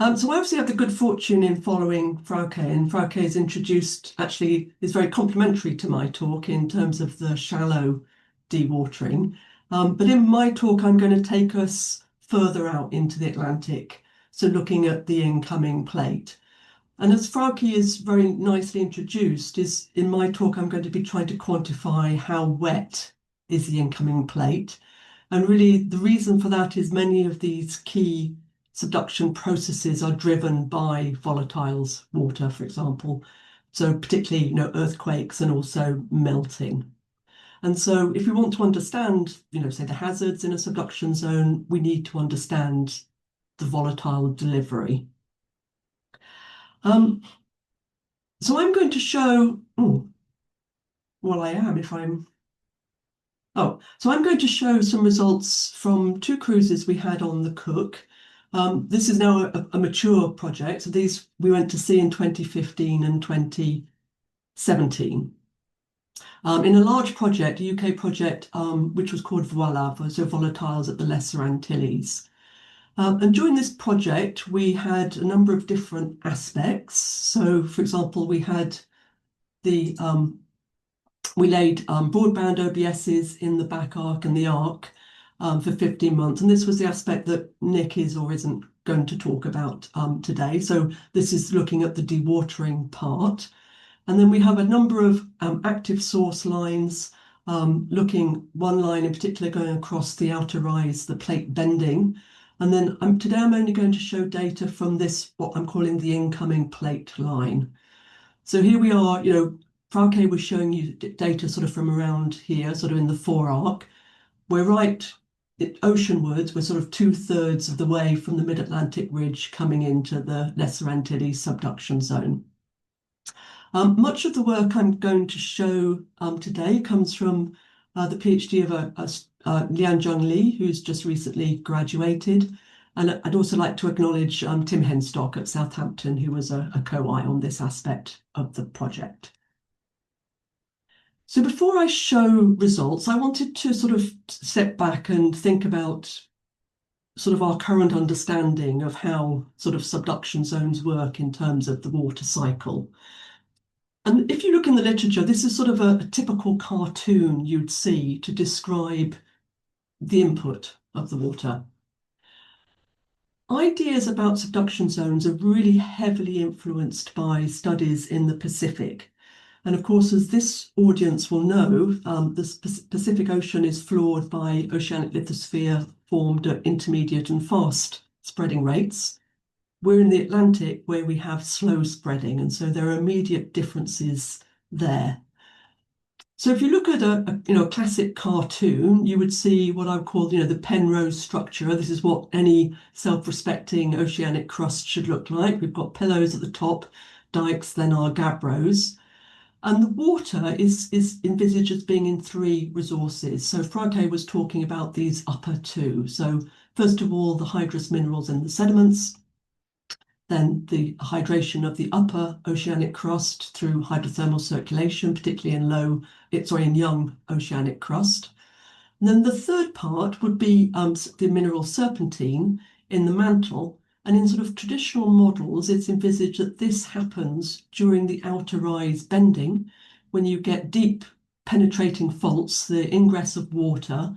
So I obviously have the good fortune in following Frauke, and Frauke is introduced, actually is very complementary to my talk in terms of the shallow dewatering. But in my talk, I'm going to take us further out into the Atlantic, so looking at the incoming plate. And as Frauke is very nicely introduced, is in my talk, I'm going to be trying to quantify how wet is the incoming plate. And really, the reason for that is many of these key subduction processes are driven by volatiles, water, for example. So particularly, earthquakes and also melting. And so if we want to understand, say the hazards in a subduction zone, we need to understand the volatile delivery. So I'm going to show, well, I am if I'm, so I'm going to show some results from two cruises we had on the Cook. This is now a mature project. So these we went to sea in 2015 and 2017. In a large project, a UK project, which was called Voila, so volatiles at the Lesser Antilles. And during this project, we had a number of different aspects. So, for example, we had we laid broadband OBSs in the back arc and the arc for 15 months. And this was the aspect that Nick is or isn't going to talk about today. So this is looking at the dewatering part. And then we have a number of active source lines, looking one line in particular going across the outer rise, the plate bending. And then today I'm only going to show data from this, what I'm calling the incoming plate line. So here we are, Frauke was showing you data sort of from around here, sort of in the fore arc. We're right oceanwards, we're sort of 2/3 of the way from the mid-Atlantic ridge coming into the Lesser Antilles subduction zone. Much of the work I'm going to show today comes from the PhD of Lianjung Li, who's just recently graduated. And I'd also like to acknowledge Tim Henstock at Southampton, who was a co-I on this aspect of the project. So before I show results, I wanted to sort of step back and think about sort of our current understanding of how sort of subduction zones work in terms of the water cycle. And if you look in the literature, this is sort of a typical cartoon you'd see to describe the input of the water. Ideas about subduction zones are really heavily influenced by studies in the Pacific. And of course, as this audience will know, the Pacific Ocean is floored by oceanic lithosphere formed at intermediate and fast spreading rates. We're in the Atlantic where we have slow spreading, and so there are immediate differences there. So if you look at a classic cartoon, you would see what I would call the Penrose structure. This is what any self-respecting oceanic crust should look like. We've got pillows at the top, dikes, then our gabbros. And the water is envisaged as being in three resources. So Frauke was talking about these upper two. So first of all, the hydrous minerals in the sediments, then the hydration of the upper oceanic crust through hydrothermal circulation, particularly in young oceanic crust. And then the third part would be the mineral serpentine in the mantle. And in sort of traditional models, it's envisaged that this happens during the outer rise bending, when you get deep penetrating faults, the ingress of water,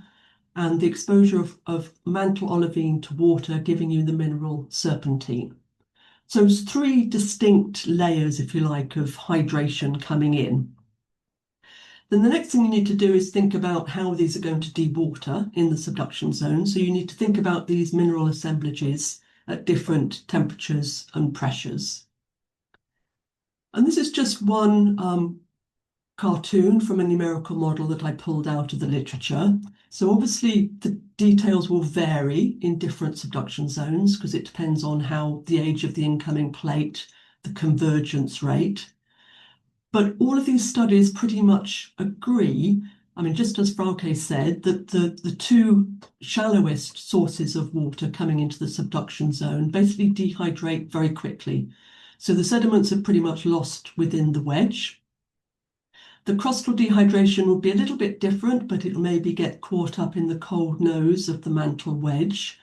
and the exposure of mantle olivine to water, giving you the mineral serpentine. So it's three distinct layers, if you like, of hydration coming in. Then the next thing you need to do is think about how these are going to dewater in the subduction zone. So you need to think about these mineral assemblages at different temperatures and pressures. And this is just one cartoon from a numerical model that I pulled out of the literature. So obviously the details will vary in different subduction zones because it depends on how the age of the incoming plate, the convergence rate. But all of these studies pretty much agree, I mean, just as Frauke said, that the two shallowest sources of water coming into the subduction zone basically dehydrate very quickly. So the sediments are pretty much lost within the wedge. The crustal dehydration will be a little bit different, but it'll maybe get caught up in the cold nose of the mantle wedge.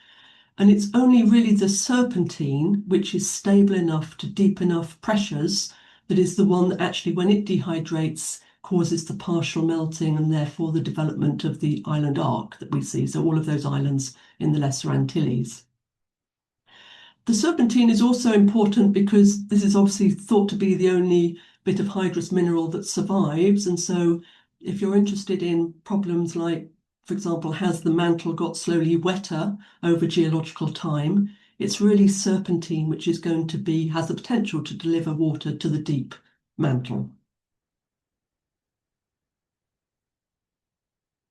And it's only really the serpentine, which is stable enough to deep enough pressures, that is the one that actually, when it dehydrates, causes the partial melting and therefore the development of the island arc that we see. So all of those islands in the Lesser Antilles. The serpentine is also important because this is obviously thought to be the only bit of hydrous mineral that survives. And so if you're interested in problems like, for example, has the mantle got slowly wetter over geological time, it's really serpentine which is going to be, has the potential to deliver water to the deep mantle.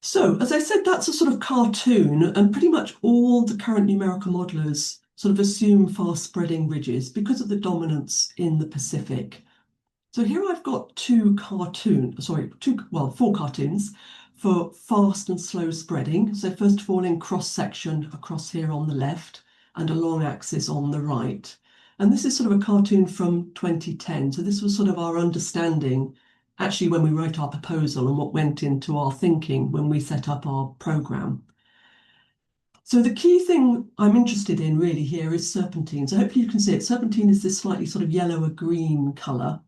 So, as I said, that's a sort of cartoon, and pretty much all the current numerical modelers sort of assume fast spreading ridges because of the dominance in the Pacific. So here I've got four cartoons for fast and slow spreading. So first of all, in cross section across here on the left and a long axis on the right. And this is sort of a cartoon from 2010. So this was sort of our understanding actually when we wrote our proposal and what went into our thinking when we set up our program. So the key thing I'm interested in really here is serpentine. So hopefully you can see it. Serpentine is this slightly sort of yellower green colour.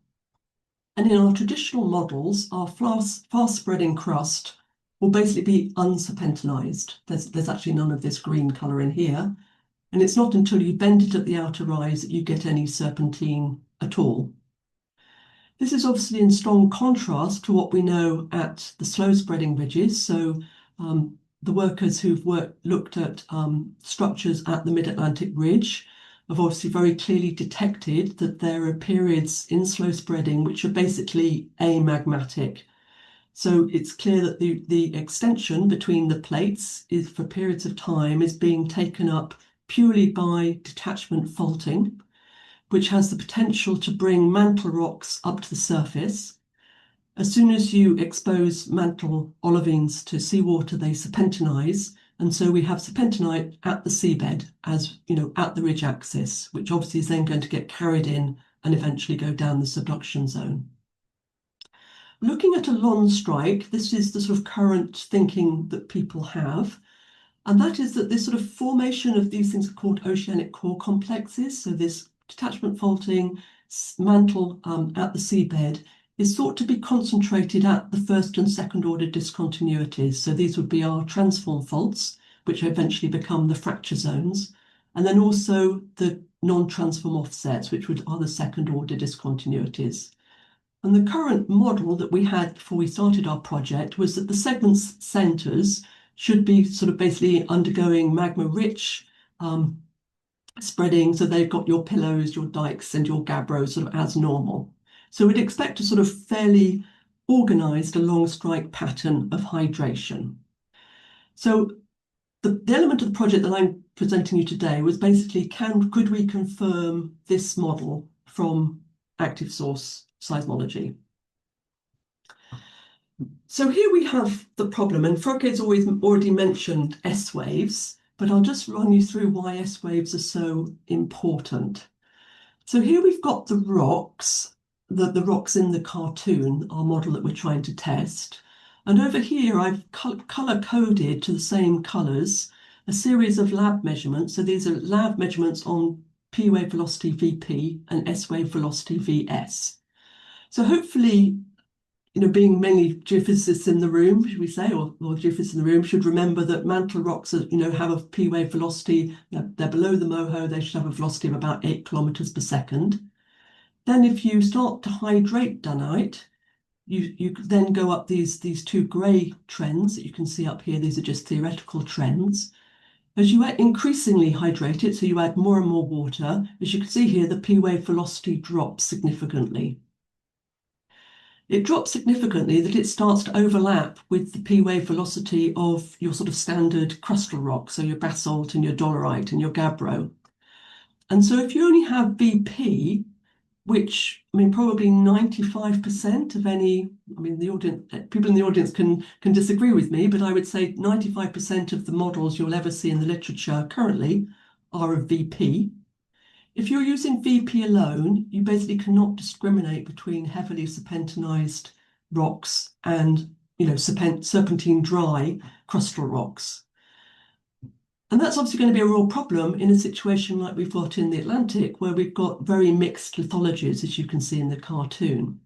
And in our traditional models, our fast spreading crust will basically be unserpentinized. There's actually none of this green colour in here. And it's not until you bend it at the outer rise that you get any serpentine at all. This is obviously in strong contrast to what we know at the slow spreading ridges. So the workers who've looked at structures at the Mid-Atlantic Ridge have obviously very clearly detected that there are periods in slow spreading which are basically amagmatic. So it's clear that the extension between the plates is for periods of time is being taken up purely by detachment faulting, which has the potential to bring mantle rocks up to the surface. As soon as you expose mantle olivines to seawater, they serpentinize. And so we have serpentinite at the seabed, as you know, at the ridge axis, which obviously is then going to get carried in and eventually go down the subduction zone. Looking at a long strike, this is the sort of current thinking that people have. And that is that this sort of formation of these things are called oceanic core complexes. So this detachment faulting mantle at the seabed is thought to be concentrated at the first and second order discontinuities. So these would be our transform faults, which eventually become the fracture zones, and then also the non-transform offsets, which are the second order discontinuities. And the current model that we had before we started our project was that the segment centers should be sort of basically undergoing magma-rich spreading. So they've got your pillows, your dikes, and your gabbros sort of as normal. So we'd expect a sort of fairly organized along strike pattern of hydration. So the element of the project that I'm presenting you today was basically, could we confirm this model from active source seismology? So here we have the problem, and Froggate's already mentioned S waves, but I'll just run you through why S waves are so important. So here we've got the rocks, the rocks in the cartoon, our model that we're trying to test. And over here, I've color-coded to the same colors a series of lab measurements. So these are lab measurements on P wave velocity Vp and S wave velocity Vs. So hopefully, you know, being many geophysicists in the room, should we say, or geophysicists in the room should remember that mantle rocks are, you know, have a P wave velocity, they're below the MOHO, they should have a velocity of about 8 kilometers per second. Then if you start to hydrate dunite, you then go up these two grey trends that you can see up here. These are just theoretical trends. As you increasingly hydrate it, so you add more and more water, as you can see here, the P wave velocity drops significantly. It drops significantly that it starts to overlap with the P wave velocity of your sort of standard crustal rock, so your basalt and your dolerite and your gabbro. And so if you only have Vp, which, I mean, probably 95% of any, I mean, the audience, people in the audience can disagree with me, but I would say 95% of the models you'll ever see in the literature currently are of Vp. If you're using Vp alone, you basically cannot discriminate between heavily serpentinized rocks and, you know, serpentine dry crustal rocks. And that's obviously going to be a real problem in a situation like we've got in the Atlantic, where we've got very mixed lithologies, as you can see in the cartoon.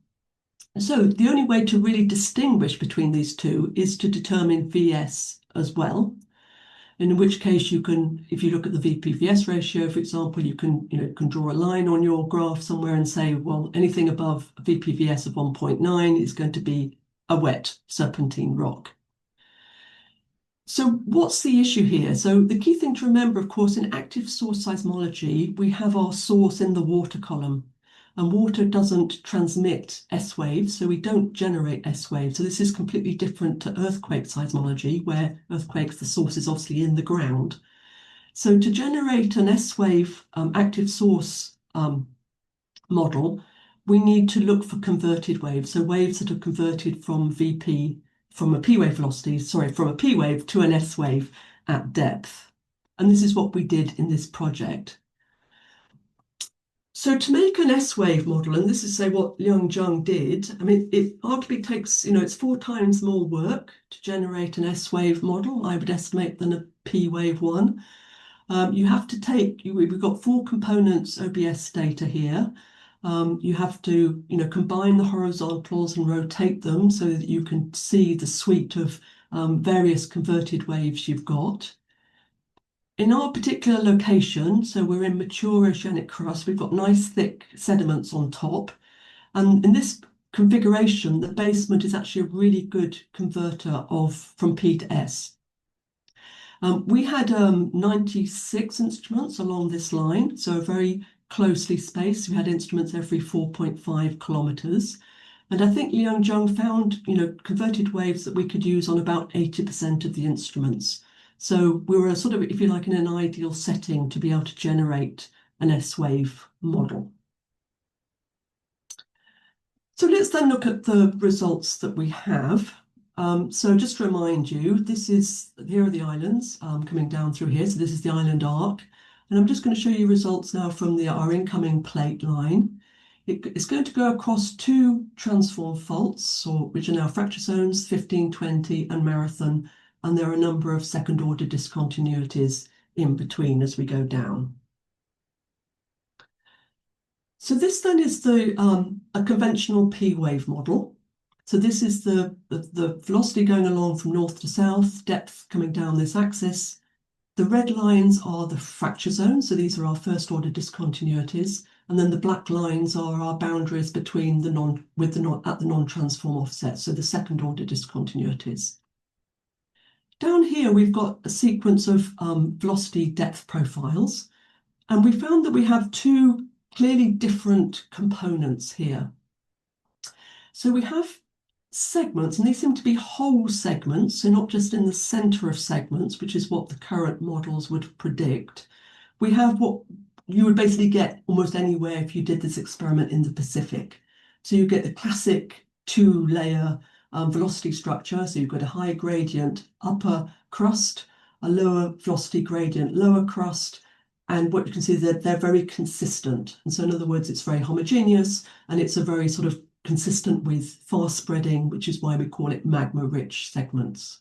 So the only way to really distinguish between these two is to determine VS as well. In which case you can, if you look at the VP/VS ratio, for example, you can draw a line on your graph somewhere and say, well, anything above VP/VS of 1.9 is going to be a wet serpentine rock. So what's the issue here? So the key thing to remember, of course, in active source seismology, we have our source in the water column. And water doesn't transmit S waves, so we don't generate S waves. So this is completely different to earthquake seismology, where earthquakes, the source is obviously in the ground. So to generate an S wave active source model, we need to look for converted waves. So waves that are converted from from a P wave velocity, from a P wave to an S wave at depth. And this is what we did in this project. So to make an S-wave model, and this is, say, what Liang Zhang did, I mean, it arguably takes, it's 4 times more work to generate an S-wave model, I would estimate, than a P-wave one. You have to we've got 4 components OBS data here. You have to, combine the horizontals and rotate them so that you can see the suite of various converted waves you've got. In our particular location, so we're in mature oceanic crust, we've got nice thick sediments on top. And in this configuration, the basement is actually a really good converter from P to S. We had 96 instruments along this line, so very closely spaced. We had instruments every 4.5 kilometers. And I think Liang Zhang found, converted waves that we could use on about 80% of the instruments. So we were sort of, if you like, in an ideal setting to be able to generate an S-wave model. So let's then look at the results that we have. So just to remind you, here are the islands coming down through here. So this is the island arc. And I'm just going to show you results now from our incoming plate line. It's going to go across 2 transform faults, which are now fracture zones, 15, 20, and Marathon. And there are a number of second-order discontinuities in between as we go down. So this then is a conventional P-wave model. So this is the velocity going along from north to south, depth coming down this axis. The red lines are the fracture zones, so these are our first-order discontinuities. And then the black lines are our boundaries between at the non-transform offset, so the second-order discontinuities. Down here, we've got a sequence of velocity depth profiles, and we found that we have 2 clearly different components here. So we have segments, and these seem to be whole segments, so not just in the center of segments, which is what the current models would predict. We have what you would basically get almost anywhere if you did this experiment in the Pacific. So you get the classic 2-layer velocity structure. So you've got a high gradient upper crust, a lower velocity gradient lower crust, and what you can see is that they're very consistent. And so in other words, it's very homogeneous, and it's a very sort of consistent with fast spreading, which is why we call it magma-rich segments.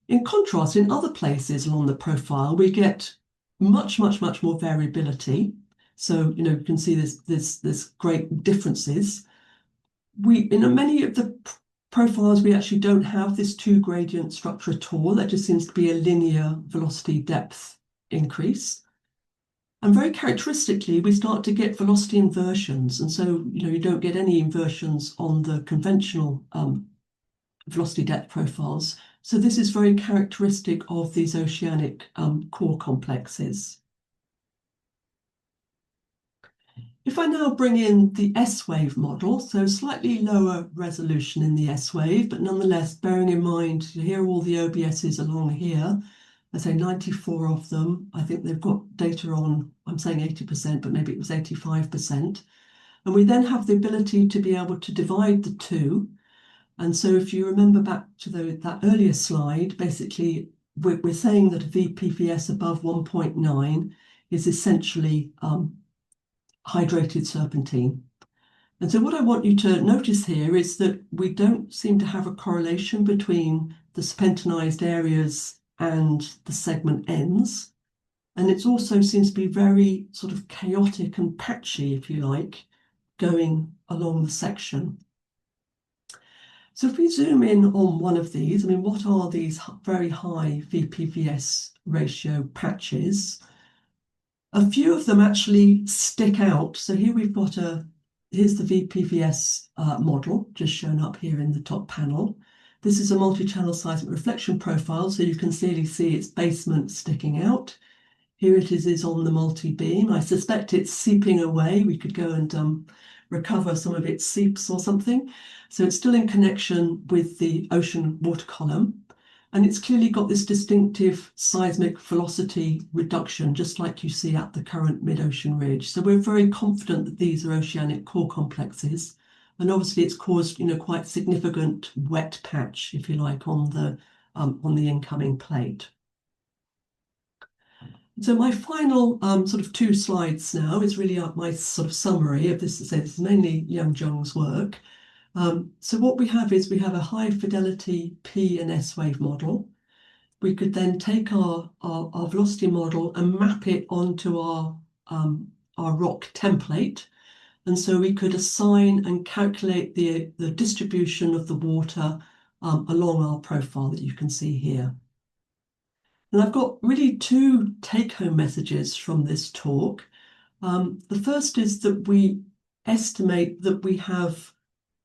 In contrast, in other places along the profile, we get much more variability. So, you can see there's great differences. In many of the profiles, we actually don't have this 2-gradient structure at all. There just seems to be a linear velocity depth increase. And very characteristically, we start to get velocity inversions. And so, you don't get any inversions on the conventional velocity depth profiles. So this is very characteristic of these oceanic core complexes. If I now bring in the S-wave model, so slightly lower resolution in the S-wave, but nonetheless, bearing in mind, here are all the OBSs along here. I say 94 of them. I think they've got data on, I'm saying 80%, but maybe it was 85%. And we then have the ability to be able to divide the 2. And so if you remember back to that earlier slide, basically, we're saying that a VP/VS above 1.9 is essentially hydrated serpentine. And so what I want you to notice here is that we don't seem to have a correlation between the serpentinized areas and the segment ends. And it also seems to be very sort of chaotic and patchy, if you like, going along the section. So if we zoom in on one of these, I mean, what are these very high VPVS ratio patches? A few of them actually stick out. So here we've got here's the VPVS model, just shown up here in the top panel. This is a multi-channel seismic reflection profile, so you can clearly see its basement sticking out. Here it is on the multi-beam. I suspect it's seeping away. We could go and recover some of its seeps or something. So it's still in connection with the ocean water column. And it's clearly got this distinctive seismic velocity reduction, just like you see at the current mid-ocean ridge. So we're very confident that these are oceanic core complexes. And obviously it's caused, quite significant wet patch, if you like, on the incoming plate. So my final sort of 2 slides now is really my sort of summary of this. This is mainly Young-Jung's work. So what we have is we have a high fidelity P and S wave model. We could then take our velocity model and map it onto our rock template. And so we could assign and calculate the distribution of the water along our profile that you can see here. And I've got really 2 take-home messages from this talk. The first is that we estimate that we have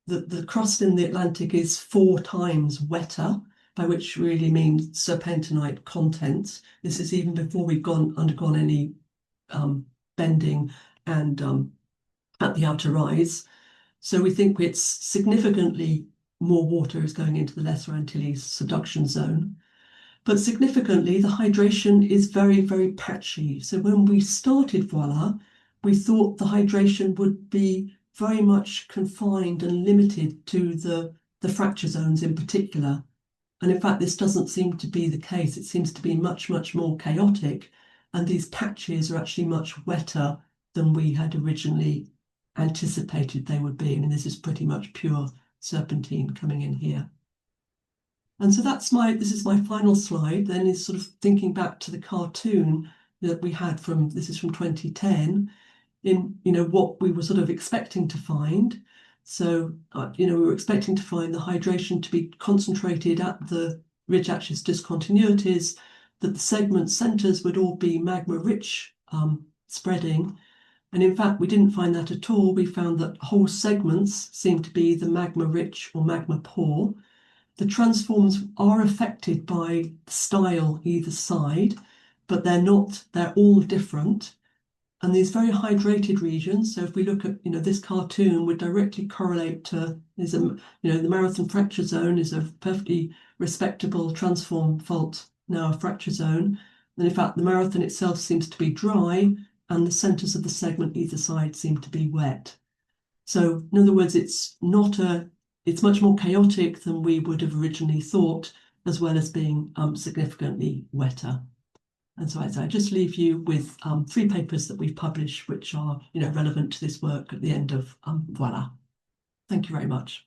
the crust in the Atlantic is 4 times wetter, by which really means serpentinite content. This is even before we've undergone any bending and at the outer rise. So we think it's significantly more water is going into the Lesser Antilles subduction zone. But significantly, the hydration is very, very patchy. So when we started Voila, we thought the hydration would be very much confined and limited to the fracture zones in particular. And in fact, this doesn't seem to be the case. It seems to be much, much more chaotic. And these patches are actually much wetter than we had originally anticipated they would be. I mean, this is pretty much pure serpentine coming in here. And so this is my final slide, then, is sort of thinking back to the cartoon that we had this is from 2010, in, what we were sort of expecting to find. So, we were expecting to find the hydration to be concentrated at the ridge axis discontinuities, that the segment centers would all be magma-rich spreading. And in fact, we didn't find that at all. We found that whole segments seem to be the magma-rich or magma-poor. The transforms are affected by style either side, but they're all different. And these very hydrated regions, so if we look at, this cartoon would directly correlate to, the Marathon fracture zone is a perfectly respectable transform fault, now a fracture zone. And in fact, the Marathon itself seems to be dry, and the centers of the segment either side seem to be wet. So in other words, it's much more chaotic than we would have originally thought, as well as being significantly wetter. And so I just leave you with 3 papers that we've published, which are relevant to this work at the end of Voila. Thank you very much.